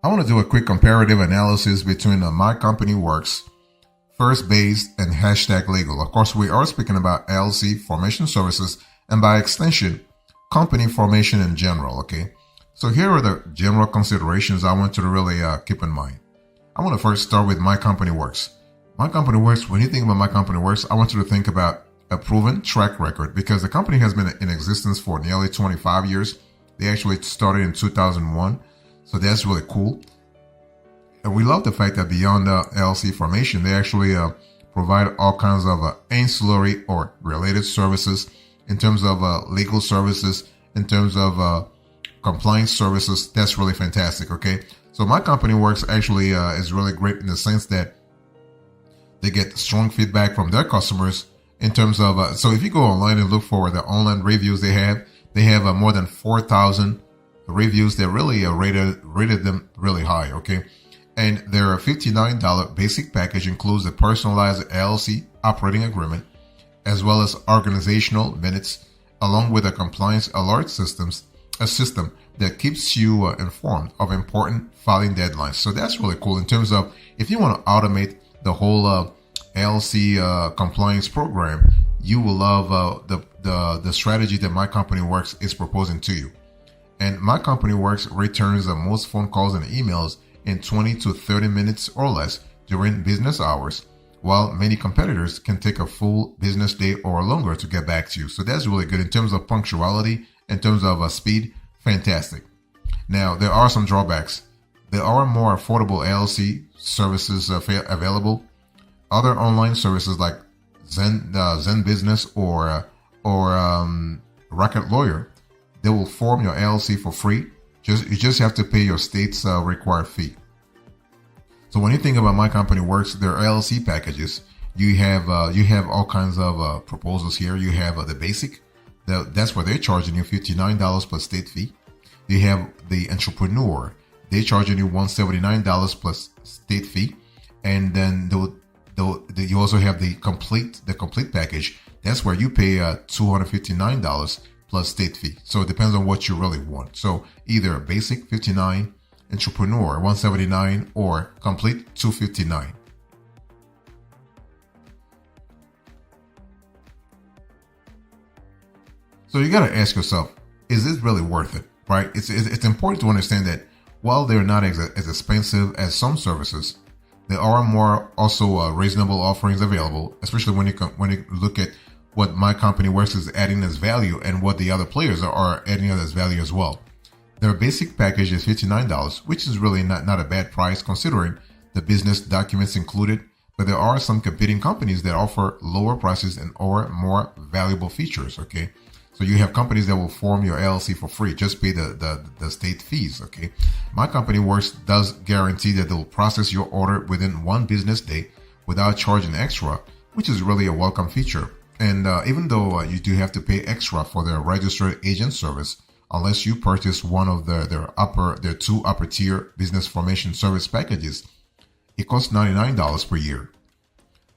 I want to do a quick comparative analysis between MyCompanyWorks, Firstbase, and hashtag legal. Of course, we are speaking about LLC formation services and by extension, company formation in general, okay? So here are the general considerations I want you to really keep in mind. I want to first start with MyCompanyWorks. MyCompanyWorks, when you think about MyCompanyWorks, I want you to think about a proven track record because the company has been in existence for nearly 25 years. They actually started in 2001. So that's really cool. And we love the fact that beyond LLC formation, they actually provide all kinds of ancillary or related services in terms of legal services, in terms of compliance services. That's really fantastic. Okay. So MyCompanyWorks actually is really great in the sense that they get strong feedback from their customers in terms of, so if you go online and look for the online reviews they have more than 4,000 reviews that really rated them really high. Okay. And their $59 basic package includes a personalized LLC operating agreement, as well as organizational minutes, along with a compliance alert a system that keeps you informed of important filing deadlines. So that's really cool in terms of if you want to automate the whole LLC compliance program, you will love the strategy that MyCompanyWorks is proposing to you. And MyCompanyWorks returns most phone calls and emails in 20 to 30 minutes or less during business hours, while many competitors can take a full business day or longer to get back to you. So that's really good in terms of punctuality, in terms of speed. Fantastic. Now, there are some drawbacks. There are more affordable LLC services available. Other online services like Zen Business or Rocket Lawyer, they will form your LLC for free. You just have to pay your state's required fee. So when you think about MyCompanyWorks, their LLC packages, you have all kinds of proposals here. You have the basic, that's where they're charging you $59 plus state fee. You have the entrepreneur, they're charging you $179 plus state fee, and then you also have the complete package. That's where you pay $259 plus state fee. So it depends on what you really want. So either basic 59, entrepreneur 179, or complete 259. So you got to ask yourself, is this really worth it? Right? It's important to understand that while they're not as expensive as some services, there are more also reasonable offerings available, especially when you look at what MyCompanyWorks is adding as value and what the other players are adding as value as well. Their basic package is $59, which is really not a bad price considering the business documents included, but there are some competing companies that offer lower prices and or more valuable features. Okay. So you have companies that will form your LLC for free. Just pay the state fees. Okay. MyCompanyWorks does guarantee that they'll process your order within 1 business day without charging extra, which is really a welcome feature. And even though you do have to pay extra for their registered agent service, unless you purchase one of their 2 upper tier business formation service packages, it costs $99 per year.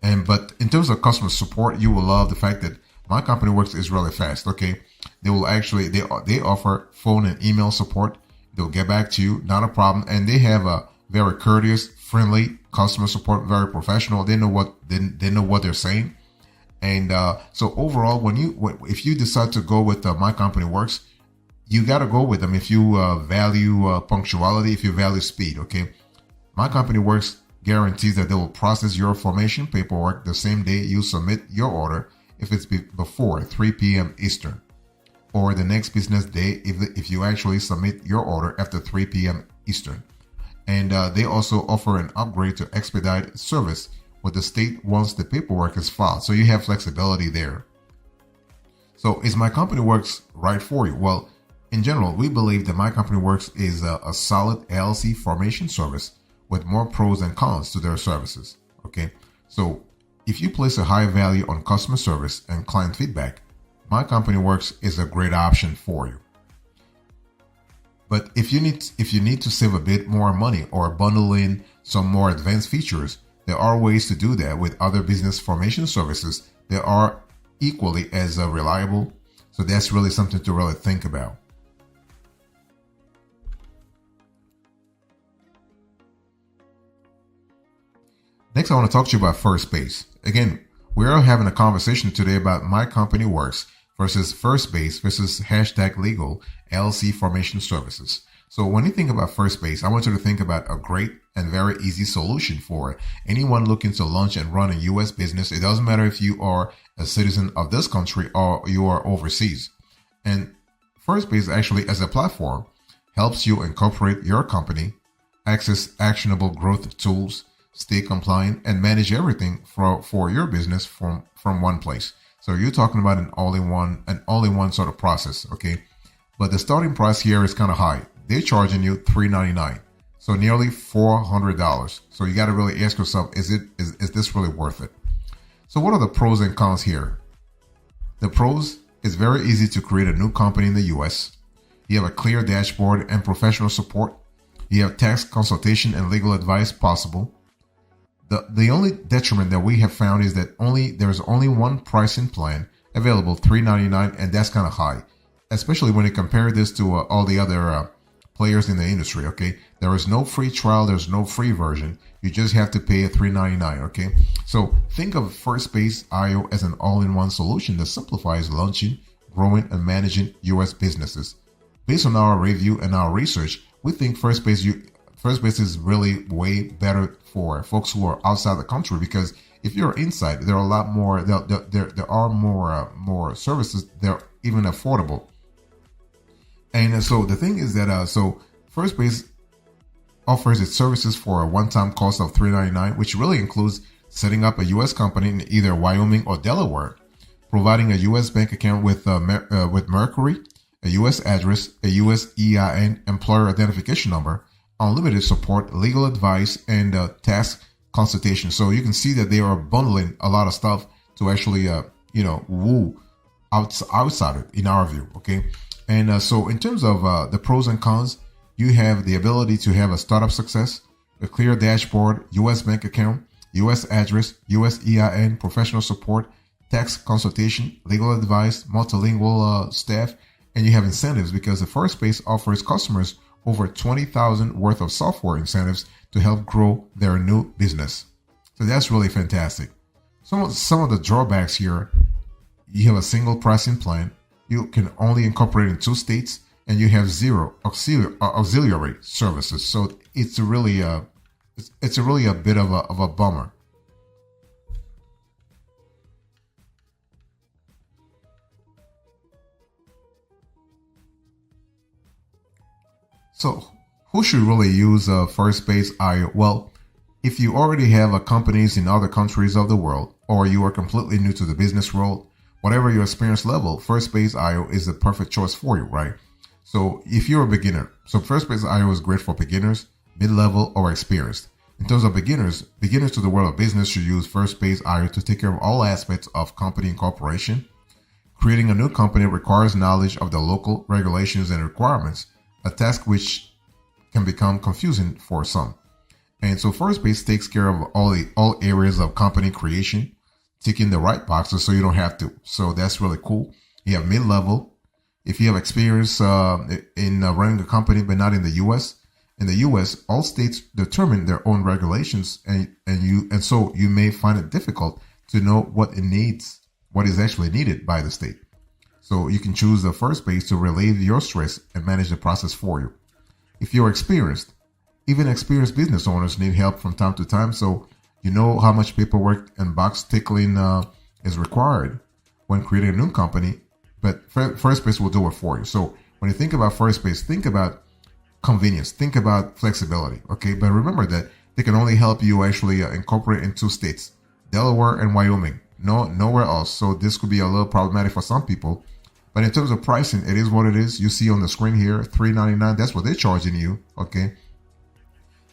But in terms of customer support, you will love the fact that MyCompanyWorks is really fast. Okay, they will actually they offer phone and email support. They'll get back to you, not a problem, and they have a very courteous, friendly customer support, very professional. They know what they're saying, and so overall, if you decide to go with MyCompanyWorks, you got to go with them if you value punctuality, if you value speed. Okay, MyCompanyWorks guarantees that they will process your formation paperwork the same day you submit your order, if it's before 3 p.m. Eastern, or the next business day if you actually submit your order after 3 p.m. Eastern. And they also offer an upgrade to expedite service with the state once the paperwork is filed. So you have flexibility there. So is MyCompanyWorks right for you? Well, in general, we believe that MyCompanyWorks is a solid LLC formation service with more pros and cons to their services. Okay, so if you place a high value on customer service and client feedback, MyCompanyWorks is a great option for you. But if you need to save a bit more money or bundle in some more advanced features, there are ways to do that with other business formation services that are equally as reliable. So that's really something to really think about. Next, I want to talk to you about Firstbase. Again, we are having a conversation today about MyCompanyWorks versus Firstbase versus hashtag legal LLC formation services. So when you think about Firstbase, I want you to think about a great and very easy solution for anyone looking to launch and run a U.S. business. It doesn't matter if you are a citizen of this country or you are overseas. And Firstbase actually, as a platform, helps you incorporate your company, access actionable growth tools, stay compliant, and manage everything for your business from one place. So you're talking about an all-in-one sort of process, okay? But the starting price here is kind of high. They're charging you $399, so nearly $400. So you got to really ask yourself, is this really worth it? So what are the pros and cons here? The pros is very easy to create a new company in the U.S. You have a clear dashboard and professional support. You have tax consultation and legal advice possible. The only detriment that we have found is that there's only one pricing plan available, $399, and that's kind of high, especially when you compare this to all the other players in the industry. Okay, there is no free trial, there's no free version. You just have to pay a $399. Okay, so think of Firstbase.io as an all-in-one solution that simplifies launching, growing, and managing U.S. businesses. Based on our review and our research, we think Firstbase is really way better for folks who are outside the country, because if you're inside, there are a lot more. There are more services. They're even affordable. And so the thing is that so Firstbase offers its services for a one-time cost of $399, which really includes setting up a U.S. company in either Wyoming or Delaware, providing a U.S. bank account with Mercury, a U.S. address, a U.S. EIN, employer identification number, unlimited support, legal advice, and tax consultation. So you can see that they are bundling a lot of stuff to actually, woo outside in our view. Okay. And so in terms of the pros and cons, you have the ability to have a startup success, a clear dashboard, U.S. bank account, U.S. address, U.S. EIN, professional support, tax consultation, legal advice, multilingual staff, and you have incentives because the Firstbase offers customers over $20,000 worth of software incentives to help grow their new business. So that's really fantastic. Some of the drawbacks here: you have a single pricing plan, you can only incorporate in 2 states, and you have 0 auxiliary services. So it's really a bit of a bummer. So who should really use Firstbase.io? Well, if you already have companies in other countries of the world, or you are completely new to the business world, whatever your experience level, Firstbase.io is the perfect choice for you, right? So if you're a beginner, so Firstbase.io is great for beginners, mid-level, or experienced. In terms of beginners to the world of business should use Firstbase.io to take care of all aspects of company incorporation. Creating a new company requires knowledge of the local regulations and requirements, a task which can become confusing for some. And so Firstbase takes care of all areas of company creation, ticking the right boxes so you don't have to. So that's really cool. You have mid-level. If you have experience in running a company but not in the U.S., in the U.S., all states determine their own regulations, and so you may find it difficult to know what is actually needed by the state. So you can choose the Firstbase to relieve your stress and manage the process for you. If you're experienced, even experienced business owners need help from time to time, so you know how much paperwork and box tickling is required when creating a new company, but Firstbase will do it for you. So when you think about Firstbase, think about convenience, think about flexibility, okay? But remember that they can only help you actually incorporate in 2 states, Delaware and Wyoming, nowhere else. So this could be a little problematic for some people. But in terms of pricing, it is what it is. You see on the screen here, $399. That's what they're charging you, okay?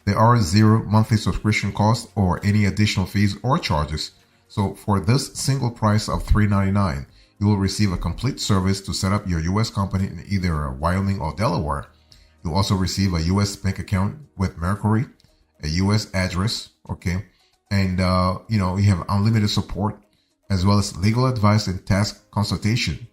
There are 0 monthly subscription costs or any additional fees or charges. So for this single price of $399, you will receive a complete service to set up your U.S. company in either Wyoming or Delaware. You'll also receive a U.S. bank account with Mercury, a U.S. address, okay? And, you have unlimited support as well as legal advice and tax consultation.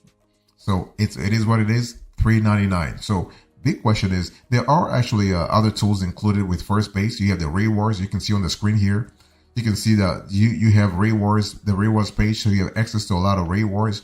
So it is what it is, $399. So big question is, there are actually other tools included with Firstbase. You have the rewards you can see on the screen here. You can see that you have rewards, the rewards page, so you have access to a lot of rewards.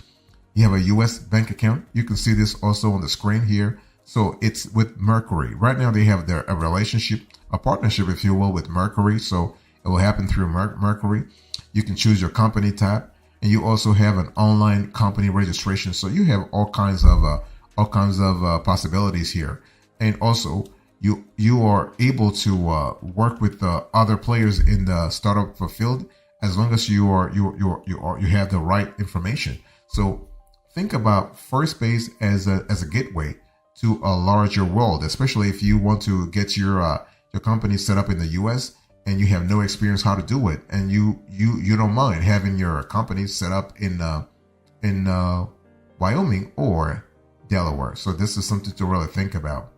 You have a US bank account. You can see this also on the screen here. So it's with Mercury. Right now they have a relationship, a partnership, if you will, with Mercury. So it will happen through Mercury. You can choose your company tab, and you also have an online company registration. So you have all kinds of possibilities here. And also you are able to work with other players in the startup field, as long as you have the right information. So think about Firstbase as a gateway to a larger world, especially if you want to get your company set up in the US and you have no experience how to do it, and you don't mind having your company set up in Wyoming or Delaware. So this is something to really think about.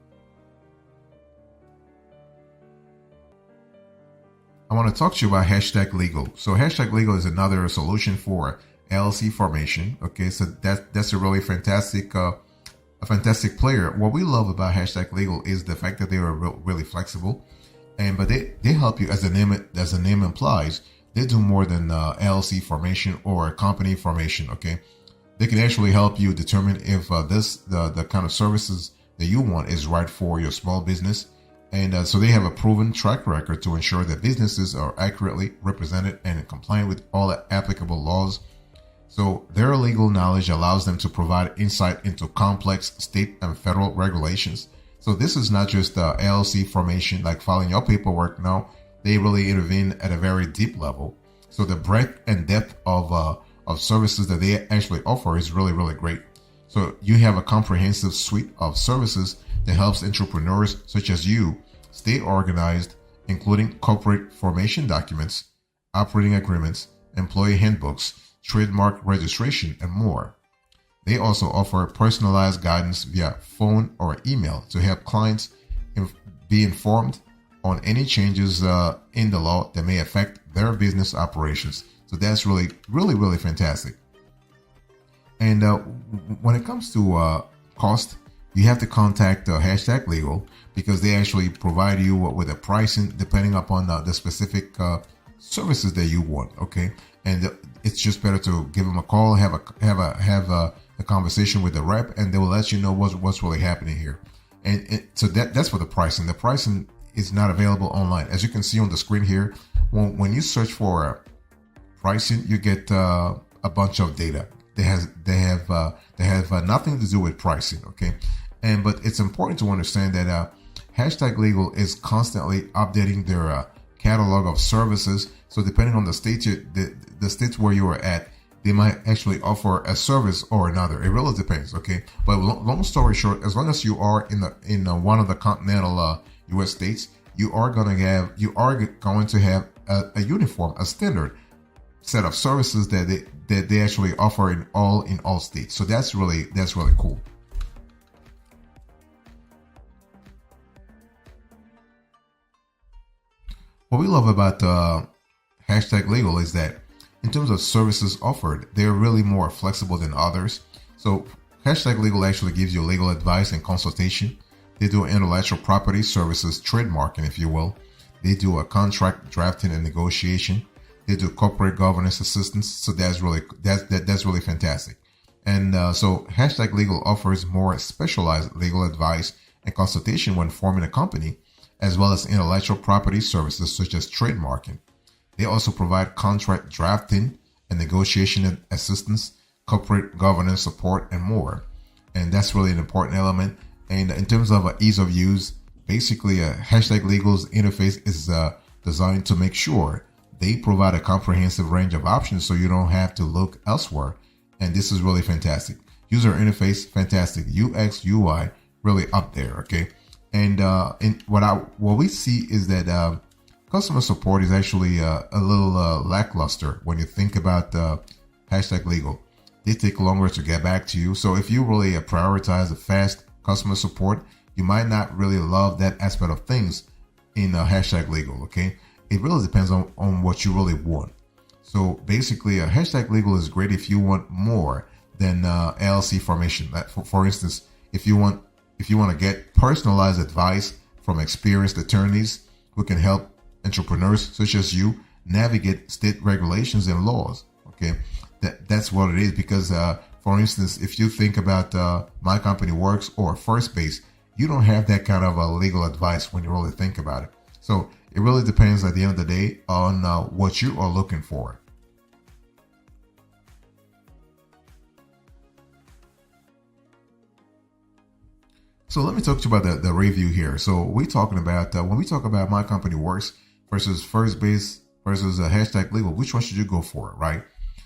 I want to talk to you about Hashtag Legal. So Hashtag Legal is another solution for LLC formation. Okay, so that's a really fantastic player. What we love about Hashtag Legal is the fact that they are really flexible, but they help you, as the name implies. They do more than LLC formation or company formation. Okay, they can actually help you determine if the kind of services that you want is right for your small business. And so they have a proven track record to ensure that businesses are accurately represented and compliant with all applicable laws. So their legal knowledge allows them to provide insight into complex state and federal regulations. So this is not just LLC formation, like filing your paperwork. No, they really intervene at a very deep level. So the breadth and depth of services that they actually offer is really, really great. So you have a comprehensive suite of services that helps entrepreneurs such as you stay organized, including corporate formation documents, operating agreements, employee handbooks, trademark registration, and more. They also offer personalized guidance via phone or email to help clients be informed on any changes in the law that may affect their business operations. So that's really, really, really fantastic. And when it comes to cost, you have to contact Hashtag Legal, because they actually provide you with a pricing depending upon the specific services that you want. Okay, and it's just better to give them a call, have a conversation with the rep, and they will let you know what's really happening here. And so that's for the pricing. The pricing is not available online, as you can see on the screen here. When you search for pricing, you get a bunch of data. They have nothing to do with pricing. Okay, but it's important to understand that Hashtag Legal is constantly updating their catalog of services. So depending on the state the states where you are at, they might actually offer a service or another. It really depends. Okay, but long story short, as long as you are in one of the continental U.S. states, you are going to have a uniform, a standard set of services that they actually offer in all states. So that's really cool. What we love about Hashtag Legal is that in terms of services offered, they're really more flexible than others. So Hashtag Legal actually gives you legal advice and consultation. They do intellectual property services, trademarking, if you will. They do a contract drafting and negotiation. They do corporate governance assistance. So that's really fantastic. And so Hashtag Legal offers more specialized legal advice and consultation when forming a company, as well as intellectual property services such as trademarking. They also provide contract drafting and negotiation assistance, corporate governance support, and more. And that's really an important element. And in terms of ease of use, basically Hashtag Legal's interface is designed to make sure they provide a comprehensive range of options so you don't have to look elsewhere. And this is really fantastic. User interface, fantastic. UX, UI, really up there. Okay. And what we see is that customer support is actually a little lackluster when you think about Hashtag Legal. They take longer to get back to you. So if you really prioritize a fast customer support, you might not really love that aspect of things in Hashtag Legal. Okay, it really depends on what you really want. So basically, Hashtag Legal is great if you want more than LLC formation. For instance, if you want to get personalized advice from experienced attorneys who can help entrepreneurs such as you navigate state regulations and laws. Okay, that's what it is. Because, for instance, if you think about MyCompanyWorks or Firstbase, you don't have that kind of legal advice when you really think about it. So it really depends at the end of the day on what you are looking for. So let me talk to you about the review here. So we're talking about when we talk about MyCompanyWorks versus Firstbase versus hashtag legal, which one should you go for, right?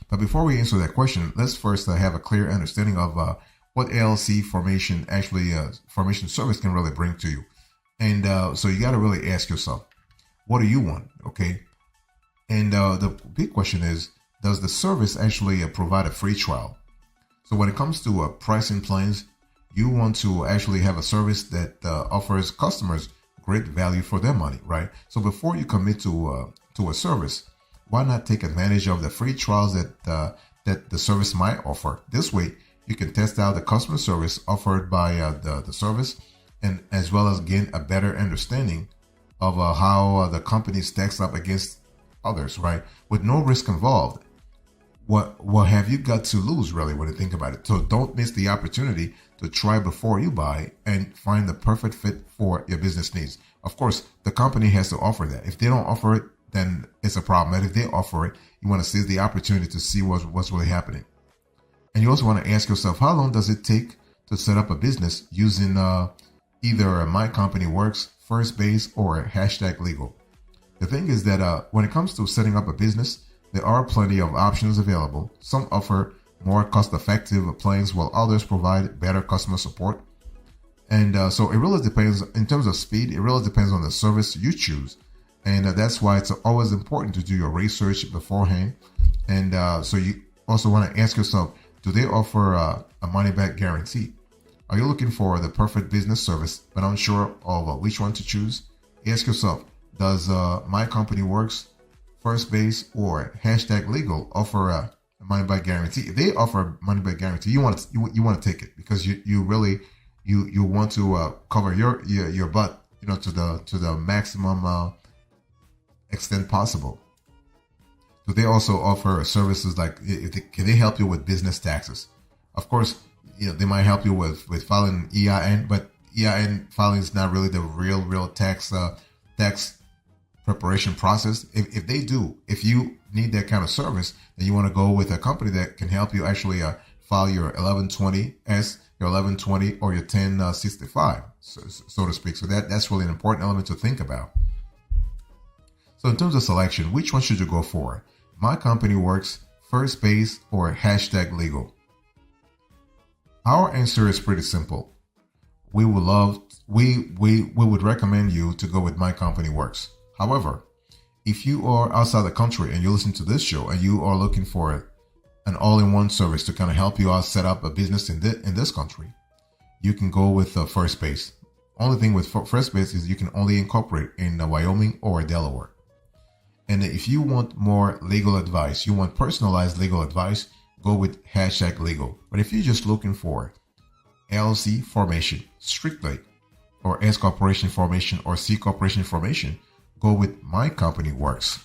But before we answer that question, let's first have a clear understanding of what LLC formation formation service can really bring to you. And so you got to really ask yourself, what do you want? Okay. And the big question is, does the service actually provide a free trial? So when it comes to pricing plans, you want to actually have a service that offers customers great value for their money, right? So before you commit to a service, why not take advantage of the free trials that the service might offer? This way, you can test out the customer service offered by the service, and as well as gain a better understanding of how the company stacks up against others, right? With no risk involved. What have you got to lose, really, when you think about it? So don't miss the opportunity to try before you buy and find the perfect fit for your business needs. Of course, the company has to offer that. If they don't offer it, then it's a problem. And if they offer it, you want to seize the opportunity to see what's really happening. And you also want to ask yourself, how long does it take to set up a business using either MyCompanyWorks, Firstbase, or hashtag legal? The thing is that when it comes to setting up a business, there are plenty of options available. Some offer more cost-effective plans, while others provide better customer support. And so it really depends. In terms of speed, it really depends on the service you choose. And that's why it's always important to do your research beforehand. And so you also want to ask yourself, do they offer a money-back guarantee? Are you looking for the perfect business service but unsure of which one to choose? Ask yourself, does MyCompanyWorks, Firstbase, or hashtag legal offer a money-back guarantee? If they offer a money-back guarantee, you want to take it, because you really want to cover your butt, to the maximum extent possible. Do they also offer services like, can they help you with business taxes? Of course, they might help you with filing EIN, but EIN filing is not really the real tax preparation process. If you need that kind of service, then you want to go with a company that can help you actually file your 1120S, your 1120, or your 1065, so to speak. So that's really an important element to think about. So in terms of selection, which one should you go for? MyCompanyWorks, Firstbase, or hashtag legal? Our answer is pretty simple. We would recommend you to go with MyCompanyWorks. However, if you are outside the country and you listen to this show and you are looking for an all-in-one service to kind of help you out set up a business in this country, you can go with Firstbase. Only thing with Firstbase is you can only incorporate in Wyoming or Delaware. And if you want more legal advice, you want personalized legal advice, go with hashtag legal. But if you're just looking for LLC formation strictly, or S corporation formation, or C corporation formation, go with MyCompanyWorks.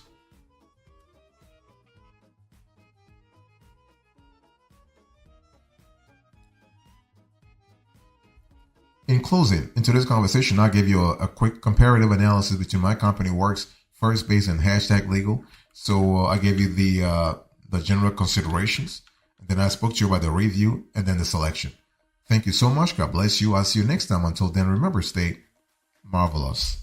In closing, in today's conversation, I gave you a quick comparative analysis between MyCompanyWorks, Firstbase, and hashtag legal. So I gave you the general considerations. Then I spoke to you about the review and then the selection. Thank you so much. God bless you. I'll see you next time. Until then, remember, stay marvelous.